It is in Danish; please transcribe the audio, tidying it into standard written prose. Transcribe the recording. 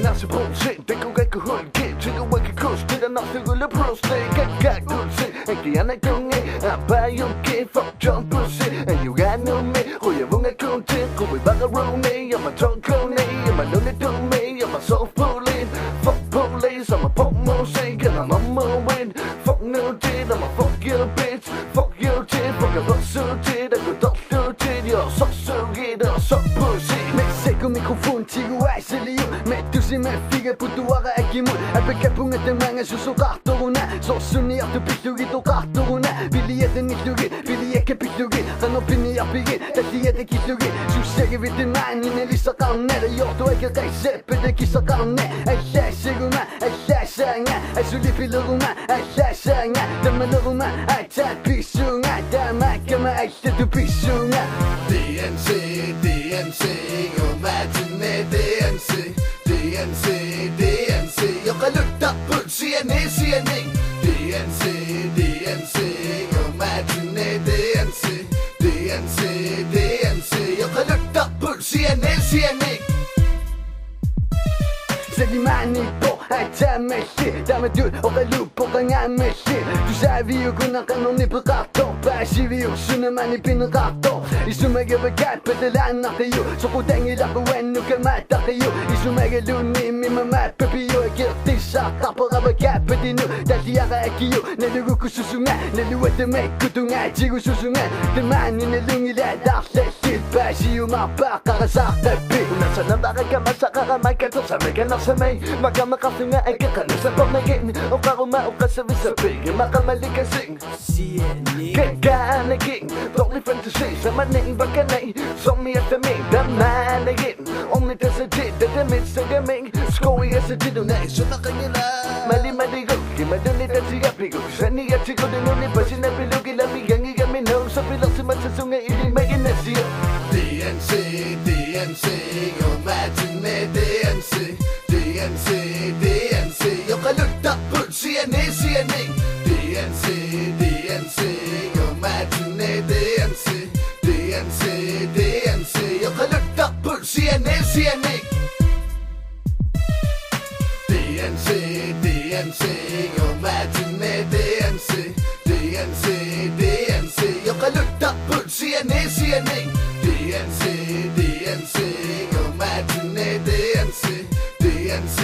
나서 본신 대꾸갈 그 홀기 지루하게 코스 내가 납득을 프로스테 각각 굴신 애기 하나 공해 아바용기 fuck jump pussy and you got no me 호야봉의 콘텐츠 고비 바가 롱네 you're my tongue you're my lonely don't me you're my soul pulling fuck police I'm a pop motion and I'm on my win fuck no tit I'm a fuck your bitch fuck your tit fuck your boss tit I could talk to tit you're so get up so pussy con microfono 지구와의 실리유 메뚜심의 피가 부두와가 애기문 앞에 개풍의 등망에 수소각도구나 소순이 앞도 빅두기도 각도구나 빌리에든 닉두기 빌리에게 빅두기 간호핀이 앞이긴 다시에든 기두기 수색의 비트만이 내리서 가운데를 요도에게 가이세 빼들 기서 가운데 아이샤시구만 아이샤샤냐 아이술리 필로구만 아이샤샤냐 담만오구만 아이차 비숭아 담아까마 아이샤도 비숭아 DNC Imagine DNC DNC DNC يقلد CNN CNN DNC DNC Imagine DNC DNC DNC يقلد CNN CNN Segimani po aja meshi Dame du oka lupo ka nga meshi Tu sabi yu kuna kanon ni pakato Pasivi yu sunamani pinakato Isumage bagat padalan na kayo Soko tengi lako wenu ka mata kayo Isumage luni mi mamat papiyo Agilti sa kapaka bagat padino Dati yaka akiyo Nalugo ko susunga Naluwa tamay kutunga Jigo susunga Tamani nalungi ladak sa shit Pasi yu mapaka ka sa kapi Nasa nabaka ka masaka ka may kato sa may kanak sa may Makamakaso nga ay kakano sa pamagin O karumao ka sa visapig Makamali kasing Kakanagin Totally fantasy Sa maning baganay Somi at tamig Damanagin Only ta sa jid Dadamit sa gaming Skoy as sa jido na iso na kanila Mali-mali ko Kimadunit at siyapigo Sani at sigo Dinunit pa sinapilog Ilamigang igaminaw Sa pilak si matsasunga Ilimagin na siya DNC DNC Imagine DNC DNC DNC يقلد CNN CNN DNC DNC Imagine DNC DNC DNC يقلد CNN CNN DNC DNC Imagine DNC DNC DNC يقلد CNN CNN DNC DNC Imagine DNC DNC